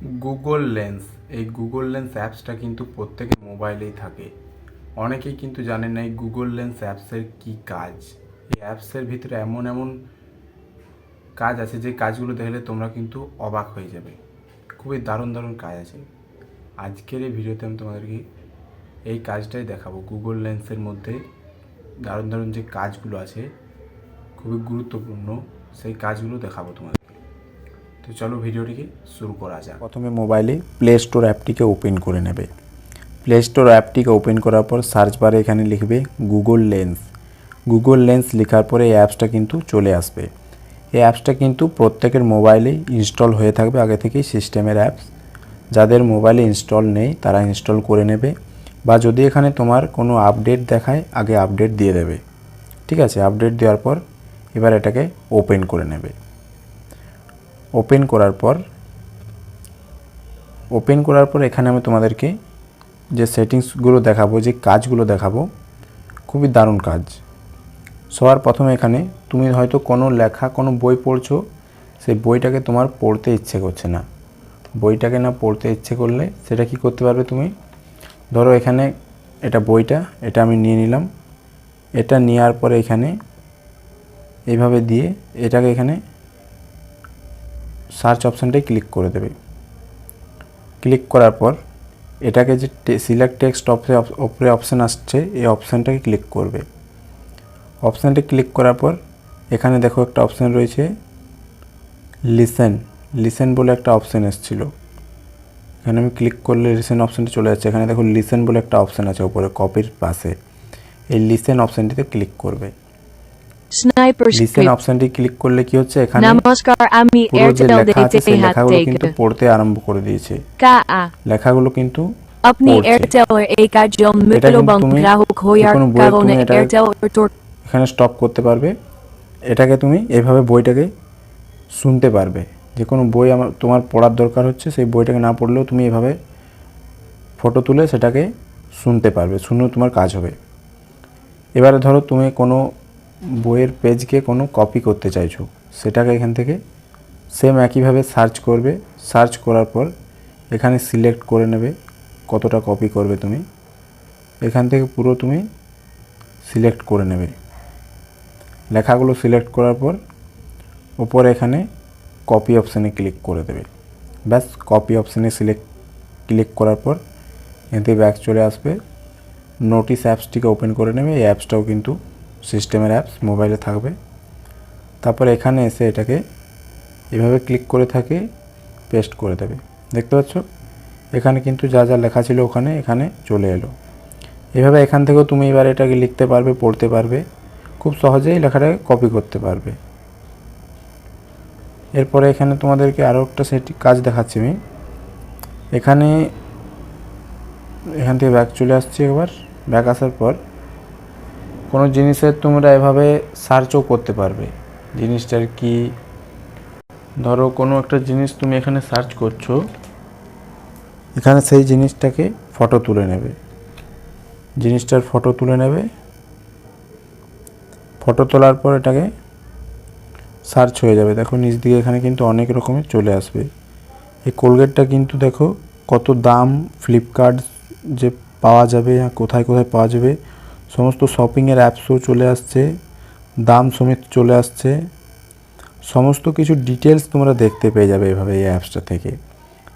Google lens, এই Google lens অ্যাপসটা কিন্তু প্রত্যেকের মোবাইলেই থাকে। অনেকেই কিন্তু জানেন না এই গুগল লেন্স অ্যাপসের কী কাজ। এই অ্যাপসের ভিতরে এমন এমন কাজ আছে যে কাজগুলো দেখলে তোমরা কিন্তু অবাক হয়ে যাবে। খুবই দারুণ দারুণ কাজ আছে। আজকের এই ভিডিওতে আমি তোমাদেরকে এই কাজটাই দেখাবো। গুগল লেন্সের মধ্যে দারুণ দারুণ যে কাজগুলো আছে, খুবই গুরুত্বপূর্ণ সেই কাজগুলো দেখাবো তোমাদের। তো চলো ভিডিওটিকে শুরু করা যাক। প্রথমে মোবাইলে প্লে স্টোর অ্যাপটিকে ওপেন করে নেবে। প্লে স্টোর অ্যাপটিকে ওপেন করার পর সার্চ বারে এখানে লিখবে গুগল লেন্স। গুগল লেন্স লেখার পরে এই অ্যাপসটা কিন্তু চলে আসবে। এই অ্যাপসটা কিন্তু প্রত্যেকের মোবাইলে ইনস্টল হয়ে থাকবে আগে থেকেই সিস্টেমের অ্যাপস। যাদের মোবাইলে ইনস্টল নেই তারা ইনস্টল করে নেবে, বা যদি এখানে তোমার কোনো আপডেট দেখায় আগে আপডেট দিয়ে দেবে। ঠিক আছে, আপডেট দেওয়ার পর এবার এটাকে ওপেন করে নেবে। ওপেন করার পর এখানে আমি তোমাদেরকে যে সেটিংসগুলো দেখাবো, যে কাজগুলো দেখাবো, খুবই দারুণ কাজ। সবার প্রথমে এখানে তুমি হয়তো কোনো লেখা, কোনো বই পড়ছো, সেই বইটাকে তোমার পড়তে ইচ্ছে করছে না। বইটাকে না পড়তে ইচ্ছে করলে সেটা কি করতে পারবে তুমি? ধরো এখানে এটা বইটা, এটা আমি নিয়ে নিলাম। এটা নেওয়ার পরে এখানে এইভাবে দিয়ে এটাকে এখানে সার্চ অপশানটায় ক্লিক করে দেবে। ক্লিক করার পর এটাকে যে সিলেক্ট টেক্সট ওপরে অপশান আসছে, এই অপশানটাকে ক্লিক করবে। অপশানটা ক্লিক করার পর এখানে দেখো একটা অপশান রয়েছে লিসেন বলে একটা অপশান এসেছিল। এখানে আমি ক্লিক করলে লিসেন অপশানটা চলে যাচ্ছে। এখানে দেখো লিসেন বলে একটা অপশান আছে উপরে কপির পাশে, এই লিসেন অপশানটিতে ক্লিক করবে। লিসেন অপশানটি ক্লিক করলে কি হচ্ছে, এখানে পুরো যে লেখা আছে সেই লেখাগুলো কিন্তু পড়তে আরম্ভ করে দিয়েছে। লেখাগুলো কিন্তু अपनी एयरटेल और एक जन मित्रबंग ग्राहक होयार কারণে এয়ারটেল এখানে স্টপ করতে পারবে। এটাকে তুমি এইভাবে বইটাকে শুনতে পারবে। যে কোনো বই তোমার পড়ার দরকার হচ্ছে, সেই বইটাকে না পড়লেও তুমি এভাবে ফটো তুলে সেটাকে শুনতে পারবে, শুনেও তোমার কাজ হবে। এবারে ধরো তুমি কোনো বইয়ের পেজকে কোনো কপি করতে চাইছো, সেটাকে এখান থেকে সেম একইভাবে সার্চ করবে। সার্চ করার পর এখানে সিলেক্ট করে নেবে কতটা কপি করবে তুমি। এখান থেকে পুরো তুমি সিলেক্ট করে নেবে। লেখাগুলো সিলেক্ট করার পর উপরে এখানে কপি অপশানে ক্লিক করে দেবে। ব্যাস, কপি অপশানে ক্লিক করার পর এখান থেকে ব্যাক চলে আসবে। নোটিস অ্যাপসটিকে ওপেন করে নেবে। এই অ্যাপসটাও কিন্তু সিস্টেমের অ্যাপস, মোবাইলে থাকবে। তারপর এখানে এসে এটাকে এভাবে ক্লিক করে থাকে পেস্ট করে দেবে। দেখতে পাচ্ছ এখানে কিন্তু যা যা লেখা ছিল এখানে চলে এলো। এভাবে এখান থেকেও তুমি এবার এটাকে লিখতে পারবে, পড়তে পারবে, খুব সহজেই লেখাটাকে কপি করতে পারবে। এরপরে এখানে তোমাদেরকে আরও একটা কাজ দেখাচ্ছি আমি। এখান থেকে ব্যাক চলে আসছি। একবার ব্যাক আসার পর কোনো জিনিসের তোমরা এভাবে সার্চও করতে পারবে। জিনিসটার কি, ধরো কোনো একটা জিনিস তুমি এখানে সার্চ করছো, এখানে সেই জিনিসটাকে ফটো তুলে নেবে। জিনিসটার ফটো তুলে নেবে। ফটো তোলার পর এটাকে সার্চ হয়ে যাবে। দেখো নিচ দিকে এখানে কিন্তু অনেক রকমের চলে আসবে। এই কোলগেটটা কিন্তু দেখো কত দাম, ফ্লিপকার্ট যে পাওয়া যাবে, কোথায় কোথায় পাওয়া যাবে, সমস্ত শপিংয়ের অ্যাপসও চলে আসছে, দাম সমেত চলে আসছে। সমস্ত কিছু ডিটেলস তোমরা দেখতে পেয়ে যাবে এভাবে এই অ্যাপসটা থেকে,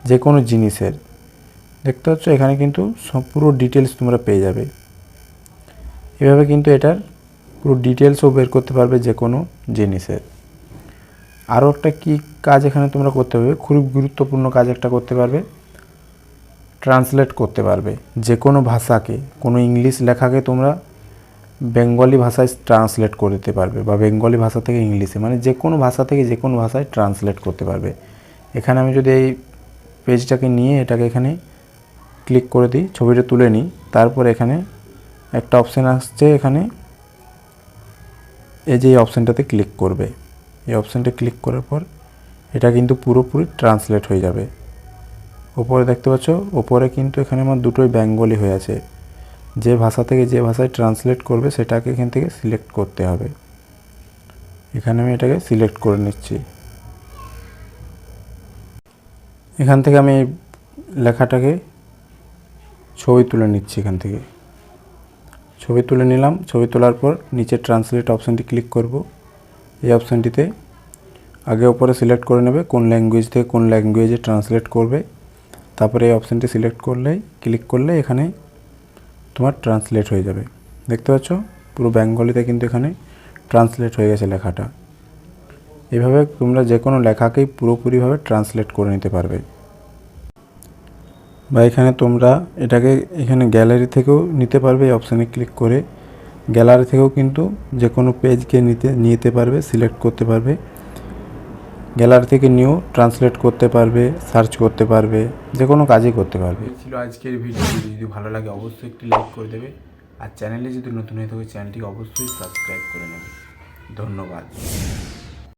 যে কোনো জিনিসের। দেখতে পাচ্ছ এখানে কিন্তু সব পুরো ডিটেলস তোমরা পেয়ে যাবে। এভাবে কিন্তু এটার পুরো ডিটেলসও বের করতে পারবে যে কোনো জিনিসের। আরও একটা কী কাজ এখানে তোমরা করতে পারবে, খুব গুরুত্বপূর্ণ কাজ একটা করতে পারবে, ট্রান্সলেট করতে পারবে। যে কোনো ভাষাকে, কোনো ইংলিশ লেখাকে তোমরা বেঙ্গলি ভাষায় ট্রান্সলেট করে দিতে পারবে, বা বেঙ্গলি ভাষা থেকে ইংলিশে, মানে যে কোনো ভাষা থেকে যে কোনো ভাষায় ট্রান্সলেট করতে পারবে। এখানে আমি যদি এই পেজটাকে নিয়ে এটাকে এখানে ক্লিক করে দিই, ছবিটা তুলে নিই, তারপর এখানে একটা অপশান আসছে, এখানে এই যে এই অপশানটাতে ক্লিক করবে। এই অপশানটা ক্লিক করার পর এটা কিন্তু পুরোপুরি ট্রান্সলেট হয়ে যাবে। ওপরে দেখতে পাচ্ছ, ওপরে কিন্তু এখানে আমার দুটোই বেঙ্গলি হয়ে আছে। যে ভাষা থেকে যে ভাষায় ট্রান্সলেট করবে সেটাকে এখান থেকে সিলেক্ট করতে হবে। এখানে আমি এটাকে সিলেক্ট করে নিচ্ছি। এখান থেকে আমি এই লেখাটাকে ছবি তুলে নিচ্ছি। এখান থেকে ছবি তুলে নিলাম। ছবি তোলার পর নিচে ট্রান্সলেট অপশানটি ক্লিক করব। এই অপশানটিতে আগে উপরে সিলেক্ট করে নেবে কোন ল্যাঙ্গুয়েজ থেকে কোন ল্যাঙ্গুয়েজে ট্রান্সলেট করবে। তারপরে এই অপশানটি সিলেক্ট করলেই ক্লিক করলে এখানে তোমার ট্রান্সলেট হয়ে যাবে। দেখতে পাচ্ছ পুরো বেঙ্গলিতে কিন্তু এখানে ট্রান্সলেট হয়ে গেছে লেখাটা। এভাবে তোমরা যে কোনো লেখাকেই পুরোপুরিভাবে ট্রান্সলেট করে নিতে পারবে। বা এখানে তোমরা এটাকে এখানে গ্যালারি থেকেও নিতে পারবে। এই অপশানে ক্লিক করে গ্যালারি থেকেও কিন্তু যে কোনো পেজকে নিতে পারবে, সিলেক্ট করতে পারবে। গ্যালারি থেকে নিয়েও ট্রান্সলেট করতে পারবে, সার্চ করতে পারবে, যে কোনো কাজই করতে পারবে। এই ছিল আজকের ভিডিও। যদি ভালো লাগে অবশ্যই একটি লাইক করে দেবে, আর চ্যানেলে যদি নতুন হয়ে থাকে চ্যানেলটিকে অবশ্যই সাবস্ক্রাইব করে নেবে। ধন্যবাদ।